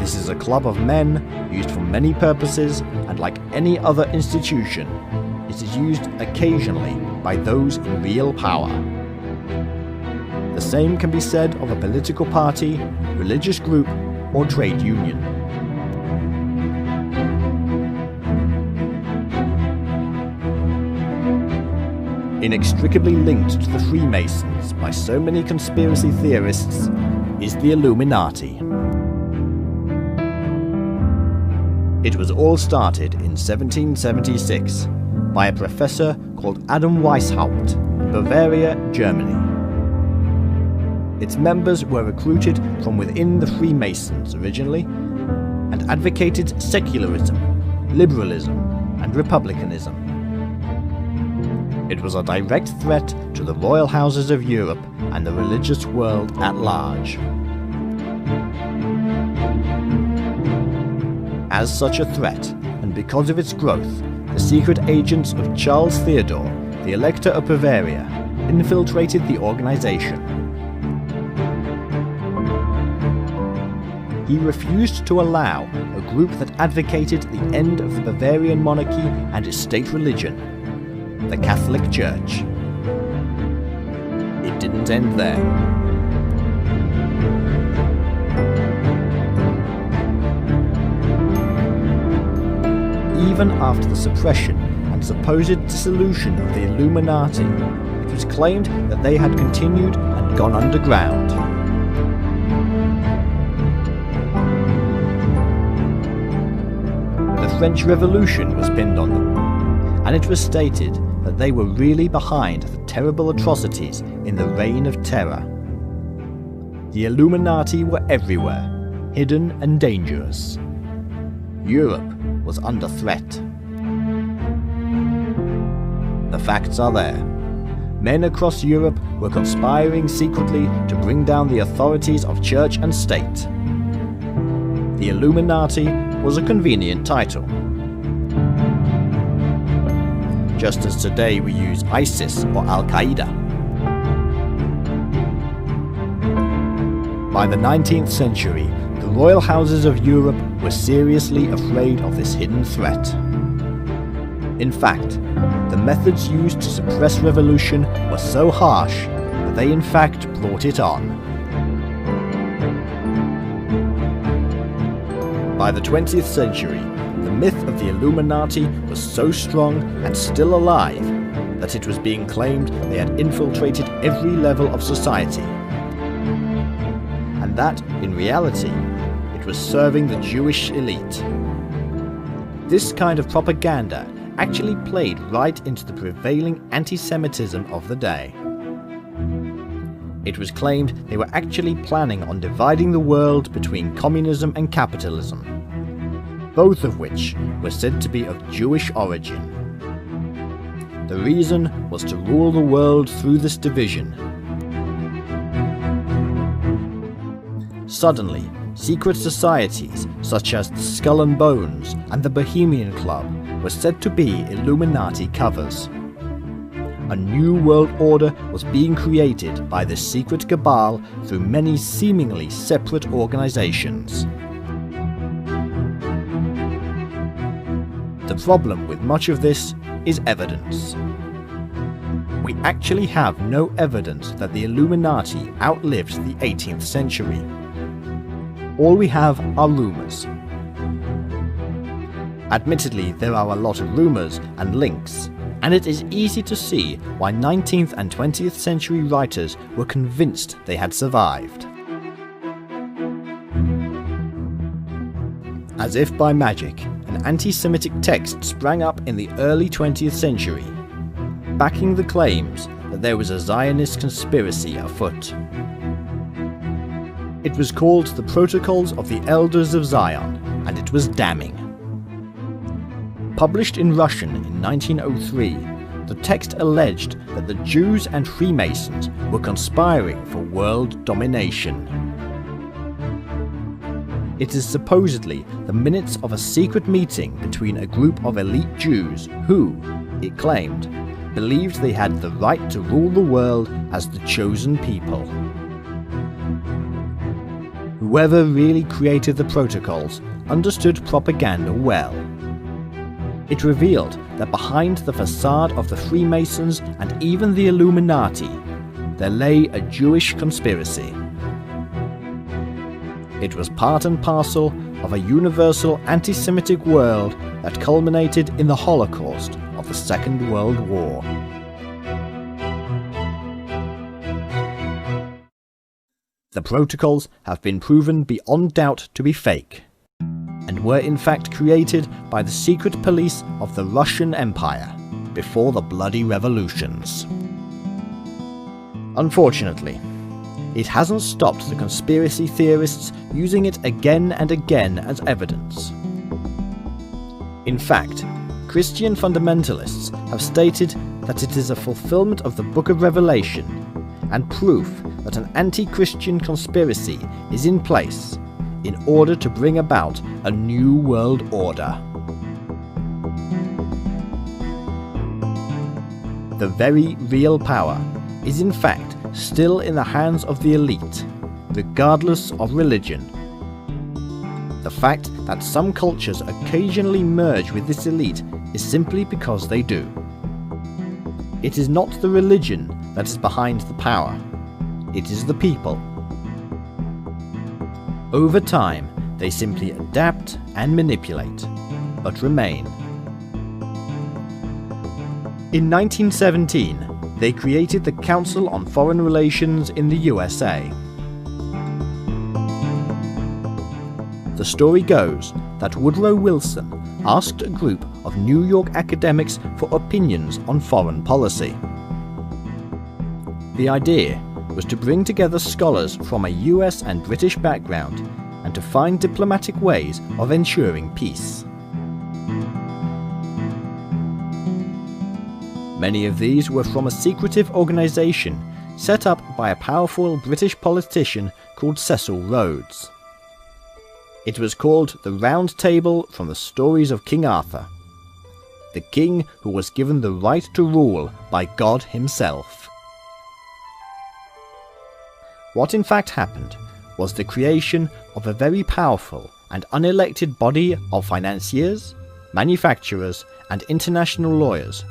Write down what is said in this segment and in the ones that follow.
This is a club of men used for many purposes, and like any other institution, it is used occasionally by those in real power. The same can be said of a political party, religious group, or trade union. Inextricably linked to the Freemasons by so many conspiracy theorists is the Illuminati. It was all started in 1776 by a professor called Adam Weishaupt in Bavaria, Germany. Its members were recruited from within the Freemasons originally and advocated secularism, liberalism, and republicanism. It was a direct threat to the royal houses of Europe and the religious world at large. As such a threat, and because of its growth, the secret agents of Charles Theodore, the Elector of Bavaria, infiltrated the organization. He refused to allow a group that advocated the end of the Bavarian monarchy and its state religion, the Catholic Church. It didn't end there. Even after the suppression and supposed dissolution of the Illuminati, it was claimed that they had continued and gone underground. The French Revolution was pinned on them, and it was stated that they were really behind the terrible atrocities in the Reign of Terror. The Illuminati were everywhere, hidden and dangerous. Europe was under threat. The facts are there. Men across Europe were conspiring secretly to bring down the authorities of church and state. The Illuminati was a convenient title. Just as today we use ISIS or Al-Qaeda. By the 19th century, the royal houses of Europe were seriously afraid of this hidden threat. In fact, the methods used to suppress revolution were so harsh that they in fact brought it on. By the 20th century, the myth of the Illuminati was so strong and still alive that it was being claimed they had infiltrated every level of society, and that, in reality, it was serving the Jewish elite. This kind of propaganda actually played right into the prevailing anti-Semitism of the day. It was claimed they were actually planning on dividing the world between communism and capitalism, both of which were said to be of Jewish origin. The reason was to rule the world through this division. Suddenly, secret societies such as the Skull and Bones and the Bohemian Club were said to be Illuminati covers. A new world order was being created by this secret cabal through many seemingly separate organizations. The problem with much of this is evidence. We actually have no evidence that the Illuminati outlived the 18th century. All we have are rumors. Admittedly, there are a lot of rumors and links, and it is easy to see why 19th and 20th century writers were convinced they had survived. As if by magic, an anti-Semitic text sprang up in the early 20th century, backing the claims that there was a Zionist conspiracy afoot. It was called the Protocols of the Elders of Zion, and it was damning. Published in Russian in 1903, the text alleged that the Jews and Freemasons were conspiring for world domination. It is supposedly the minutes of a secret meeting between a group of elite Jews who, it claimed, believed they had the right to rule the world as the chosen people. Whoever really created the protocols understood propaganda well. It revealed that behind the facade of the Freemasons and even the Illuminati, there lay a Jewish conspiracy. It was part and parcel of a universal anti-Semitic world that culminated in the Holocaust of the Second World War. The protocols have been proven beyond doubt to be fake, and were in fact created by the secret police of the Russian Empire before the bloody revolutions. Unfortunately, it hasn't stopped the conspiracy theorists using it again and again as evidence. In fact, Christian fundamentalists have stated that it is a fulfillment of the Book of Revelation and proof that an anti-Christian conspiracy is in place in order to bring about a new world order. The very real power is in fact still in the hands of the elite, regardless of religion. The fact that some cultures occasionally merge with this elite is simply because they do. It is not the religion that is behind the power, it is the people. Over time, they simply adapt and manipulate, but remain. In 1917, they created the Council on Foreign Relations in the USA. The story goes that Woodrow Wilson asked a group of New York academics for opinions on foreign policy. The idea was to bring together scholars from a US and British background and to find diplomatic ways of ensuring peace. Many of these were from a secretive organisation set up by a powerful British politician called Cecil Rhodes. It was called the Round Table from the stories of King Arthur, the king who was given the right to rule by God himself. What in fact happened was the creation of a very powerful and unelected body of financiers, manufacturers, and international lawyers,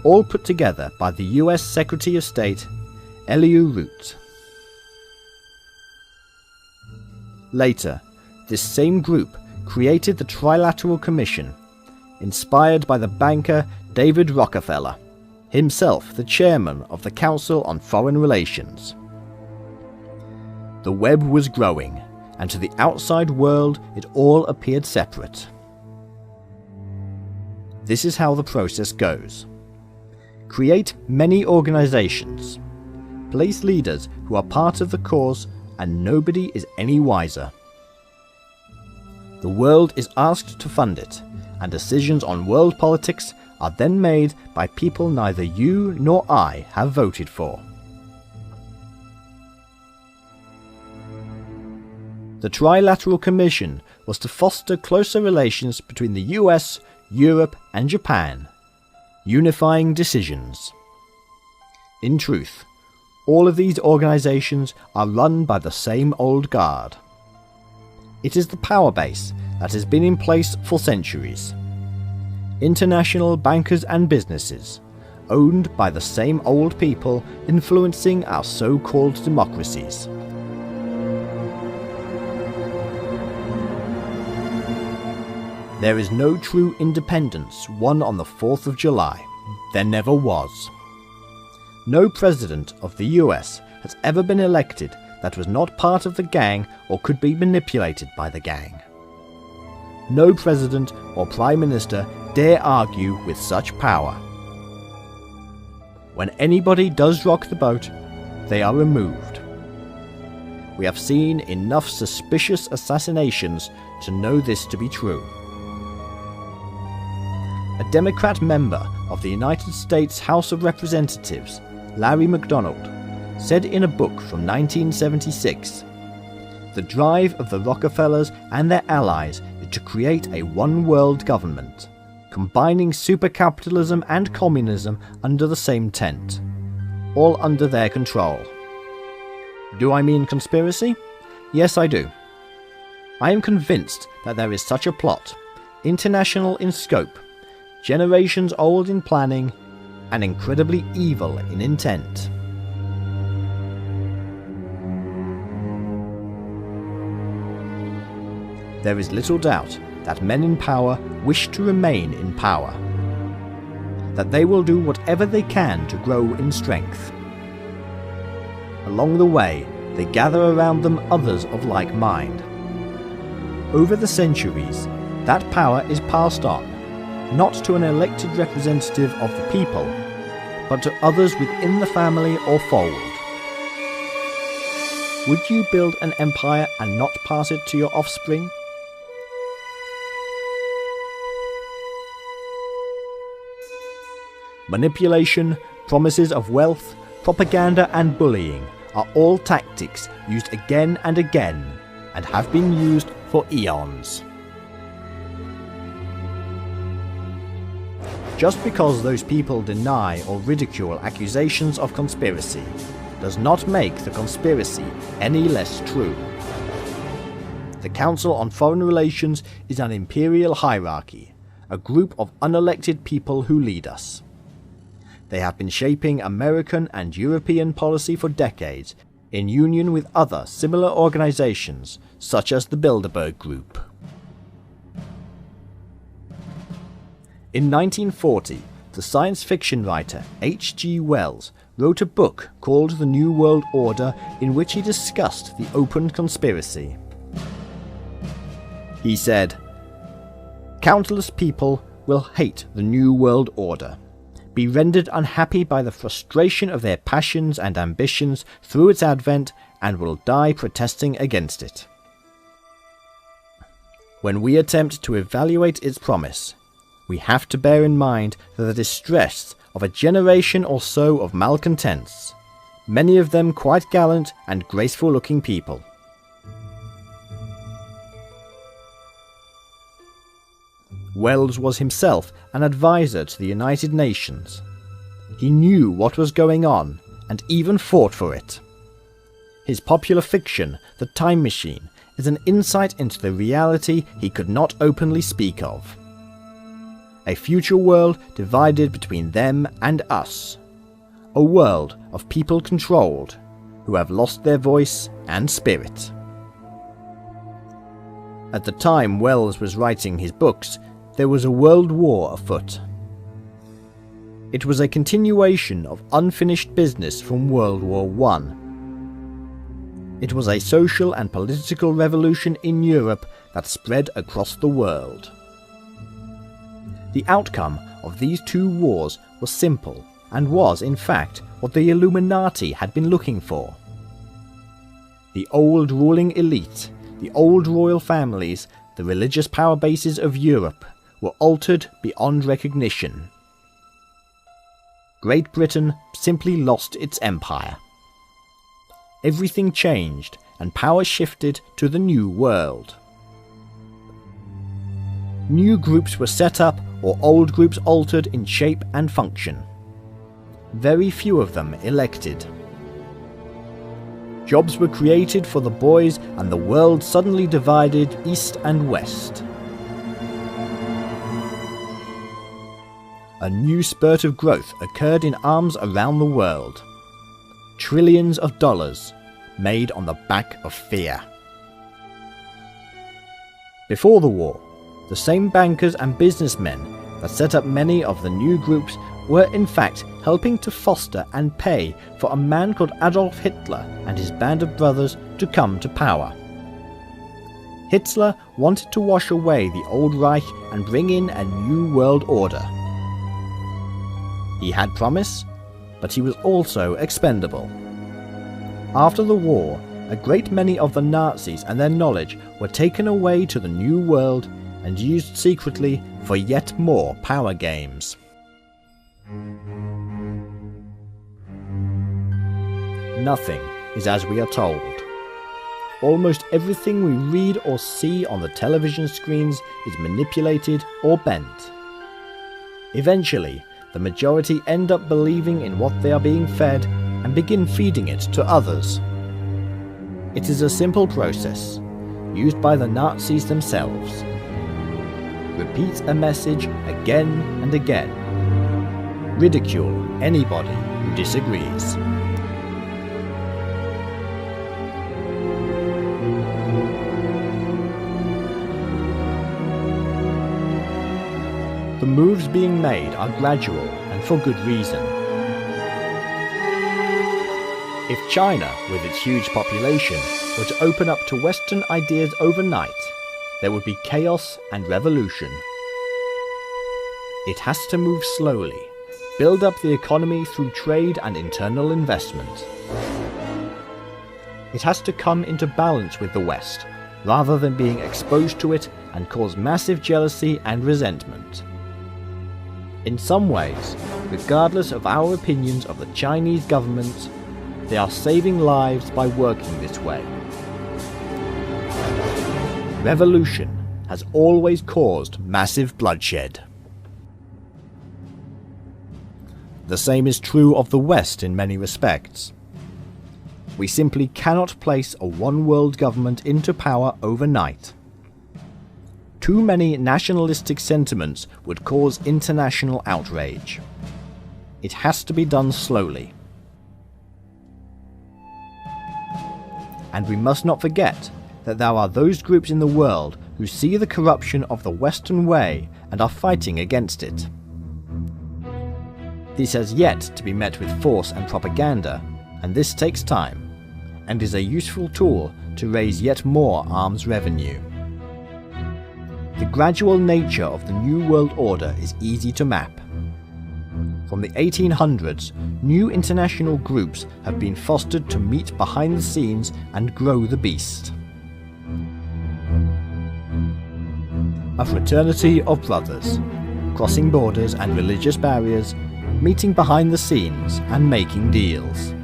all put together by the US Secretary of State, Elihu Root. Later, this same group created the Trilateral Commission, inspired by the banker David Rockefeller, himself the chairman of the Council on Foreign Relations. The web was growing, and to the outside world it all appeared separate. This is how the process goes. Create many organizations. Place leaders who are part of the cause, and nobody is any wiser. The world is asked to fund it, and decisions on world politics are then made by people neither you nor I have voted for. The Trilateral Commission was to foster closer relations between the US, Europe, and Japan, unifying decisions. In truth, all of these organizations are run by the same old guard. It is the power base that has been in place for centuries. International bankers and businesses, owned by the same old people influencing our so-called democracies. There is no true independence won on the 4th of July. There never was. No president of the US has ever been elected that was not part of the gang or could be manipulated by the gang. No president or prime minister dare argue with such power. When anybody does rock the boat, they are removed. We have seen enough suspicious assassinations to know this to be true. A Democrat member of the United States House of Representatives, Larry McDonald, said in a book from 1976, "The drive of the Rockefellers and their allies is to create a one-world government, combining supercapitalism and communism under the same tent, all under their control." Do I mean conspiracy? Yes, I do. I am convinced that there is such a plot, international in scope, generations old in planning, and incredibly evil in intent. There is little doubt that men in power wish to remain in power, that they will do whatever they can to grow in strength. Along the way, they gather around them others of like mind. Over the centuries, that power is passed on, not to an elected representative of the people, but to others within the family or fold. Would you build an empire and not pass it to your offspring? Manipulation, promises of wealth, propaganda and bullying are all tactics used again and again, and have been used for eons. Just because those people deny or ridicule accusations of conspiracy does not make the conspiracy any less true. The Council on Foreign Relations is an imperial hierarchy, a group of unelected people who lead us. They have been shaping American and European policy for decades in union with other similar organizations such as the Bilderberg Group. In 1940, the science fiction writer H.G. Wells wrote a book called The New World Order in which he discussed the open conspiracy. He said, "Countless people will hate the New World Order, be rendered unhappy by the frustration of their passions and ambitions through its advent, and will die protesting against it. When we attempt to evaluate its promise, we have to bear in mind the distress of a generation or so of malcontents, many of them quite gallant and graceful-looking people. Wells was himself an advisor to the United Nations. He knew what was going on and even fought for it. His popular fiction, The Time Machine, is an insight into the reality he could not openly speak of. A future world divided between them and us. A world of people controlled, who have lost their voice and spirit." At the time Wells was writing his books, there was a world war afoot. It was a continuation of unfinished business from World War I. It was a social and political revolution in Europe that spread across the world. The outcome of these two wars was simple, and was, in fact, what the Illuminati had been looking for. The old ruling elite, the old royal families, the religious power bases of Europe were altered beyond recognition. Great Britain simply lost its empire. Everything changed, and power shifted to the New World. New groups were set up, or old groups altered in shape and function. Very few of them elected. Jobs were created for the boys, and the world suddenly divided east and west. A new spurt of growth occurred in arms around the world. Trillions of dollars made on the back of fear. Before the war, the same bankers and businessmen that set up many of the new groups were in fact helping to foster and pay for a man called Adolf Hitler and his band of brothers to come to power. Hitler wanted to wash away the old Reich and bring in a new world order. He had promise, but he was also expendable. After the war, a great many of the Nazis and their knowledge were taken away to the New World and used secretly for yet more power games. Nothing is as we are told. Almost everything we read or see on the television screens is manipulated or bent. Eventually, the majority end up believing in what they are being fed and begin feeding it to others. It is a simple process. used by the Nazis themselves. Repeat a message again and again. Ridicule anybody who disagrees. The moves being made are gradual and for good reason. If China, with its huge population, were to open up to Western ideas overnight, there would be chaos and revolution. It has to move slowly, build up the economy through trade and internal investment. It has to come into balance with the West, rather than being exposed to it and cause massive jealousy and resentment. In some ways, regardless of our opinions of the Chinese government, they are saving lives by working this way. Revolution has always caused massive bloodshed. The same is true of the West in many respects. We simply cannot place a one-world government into power overnight. Too many nationalistic sentiments would cause international outrage. It has to be done slowly. And we must not forget that there are those groups in the world who see the corruption of the Western way and are fighting against it. This has yet to be met with force and propaganda, and this takes time, and is a useful tool to raise yet more arms revenue. The gradual nature of the New World Order is easy to map. From the 1800s, new international groups have been fostered to meet behind the scenes and grow the beast. A fraternity of brothers, crossing borders and religious barriers, meeting behind the scenes and making deals.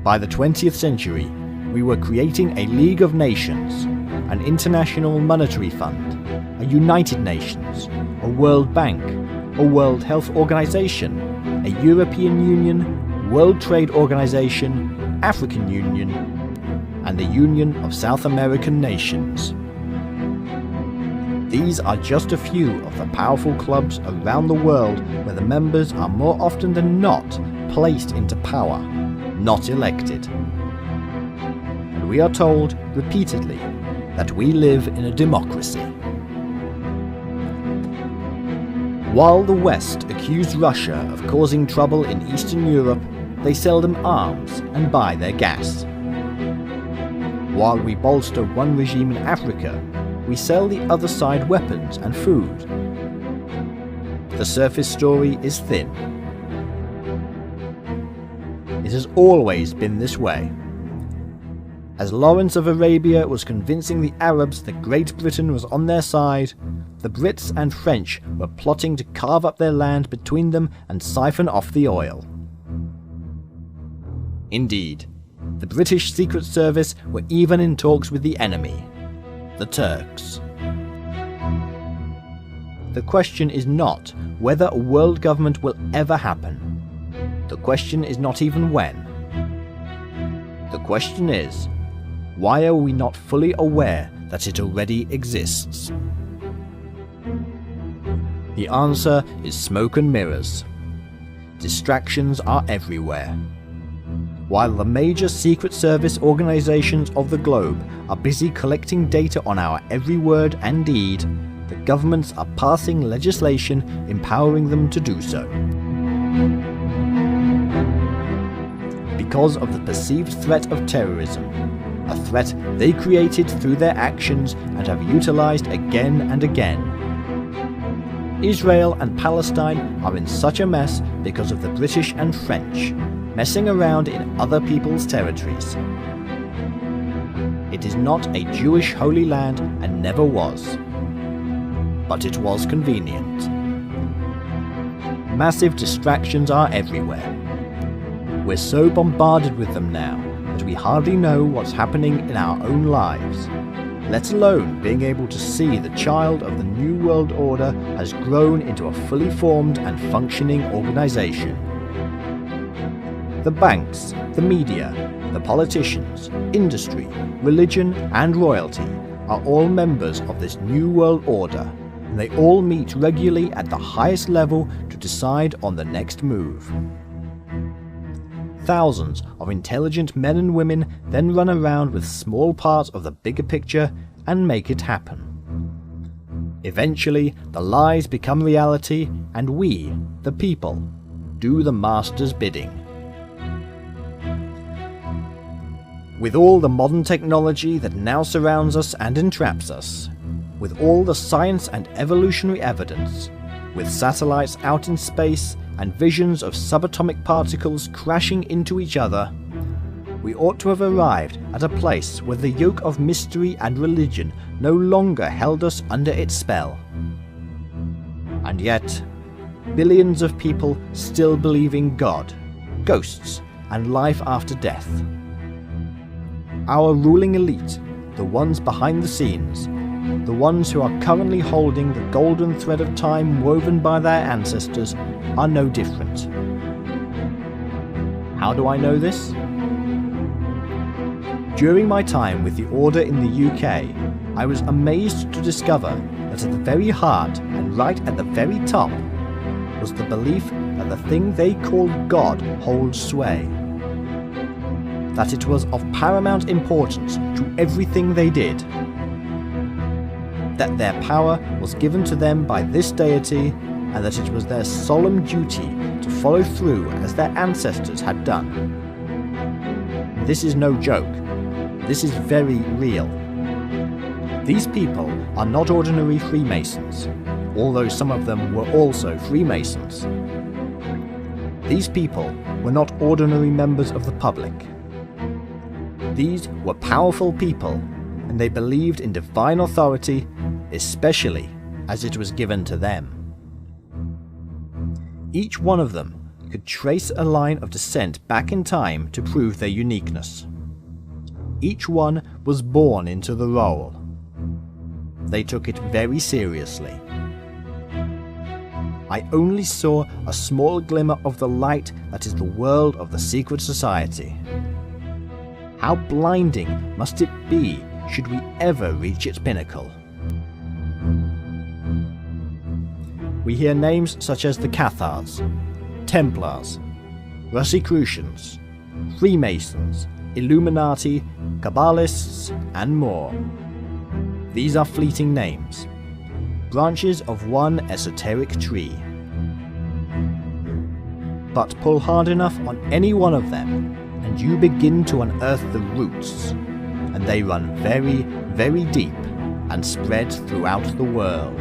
By the 20th century, we were creating a League of Nations, an International Monetary Fund, a United Nations, a World Bank, a World Health Organization, a European Union, World Trade Organization, African Union, and the Union of South American Nations. These are just a few of the powerful clubs around the world where the members are more often than not placed into power, not elected. And we are told repeatedly that we live in a democracy. While the West accused Russia of causing trouble in Eastern Europe, they sell them arms and buy their gas. While we bolster one regime in Africa, we sell the other side weapons and food. The surface story is thin. It has always been this way. As Lawrence of Arabia was convincing the Arabs that Great Britain was on their side, the Brits and French were plotting to carve up their land between them and siphon off the oil. Indeed, the British Secret Service were even in talks with the enemy, the Turks. The question is not whether a world government will ever happen. The question is not even when. The question is, why are we not fully aware that it already exists? The answer is smoke and mirrors. Distractions are everywhere. While the major Secret Service organizations of the globe are busy collecting data on our every word and deed, the governments are passing legislation empowering them to do so. Because of the perceived threat of terrorism, a threat they created through their actions and have utilized again and again. Israel and Palestine are in such a mess because of the British and French, messing around in other people's territories. It is not a Jewish holy land and never was. But it was convenient. Massive distractions are everywhere. We're so bombarded with them now that we hardly know what's happening in our own lives, let alone being able to see the child of the New World Order has grown into a fully formed and functioning organization. The banks, the media, the politicians, industry, religion and royalty are all members of this New World Order, and they all meet regularly at the highest level to decide on the next move. Thousands of intelligent men and women then run around with small parts of the bigger picture and make it happen. Eventually, the lies become reality, and we, the people, do the master's bidding. With all the modern technology that now surrounds us and entraps us, with all the science and evolutionary evidence, with satellites out in space and visions of subatomic particles crashing into each other, we ought to have arrived at a place where the yoke of mystery and religion no longer held us under its spell. And yet, billions of people still believe in God, ghosts, and life after death. Our ruling elite, the ones behind the scenes, the ones who are currently holding the golden thread of time woven by their ancestors, are no different. How do I know this? During my time with the Order in the UK, I was amazed to discover that at the very heart and right at the very top was the belief that the thing they called God holds sway. That it was of paramount importance to everything they did. That their power was given to them by this deity, and that it was their solemn duty to follow through as their ancestors had done. This is no joke. This is very real. These people are not ordinary Freemasons, although some of them were also Freemasons. These people were not ordinary members of the public. These were powerful people, and they believed in divine authority, especially as it was given to them. Each one of them could trace a line of descent back in time to prove their uniqueness. Each one was born into the role. They took it very seriously. I only saw a small glimmer of the light that is the world of the secret society. How blinding must it be should we ever reach its pinnacle? We hear names such as the Cathars, Templars, Rosicrucians, Freemasons, Illuminati, Kabbalists, and more. These are fleeting names, branches of one esoteric tree. But pull hard enough on any one of them, and you begin to unearth the roots, and they run very, very deep and spread throughout the world.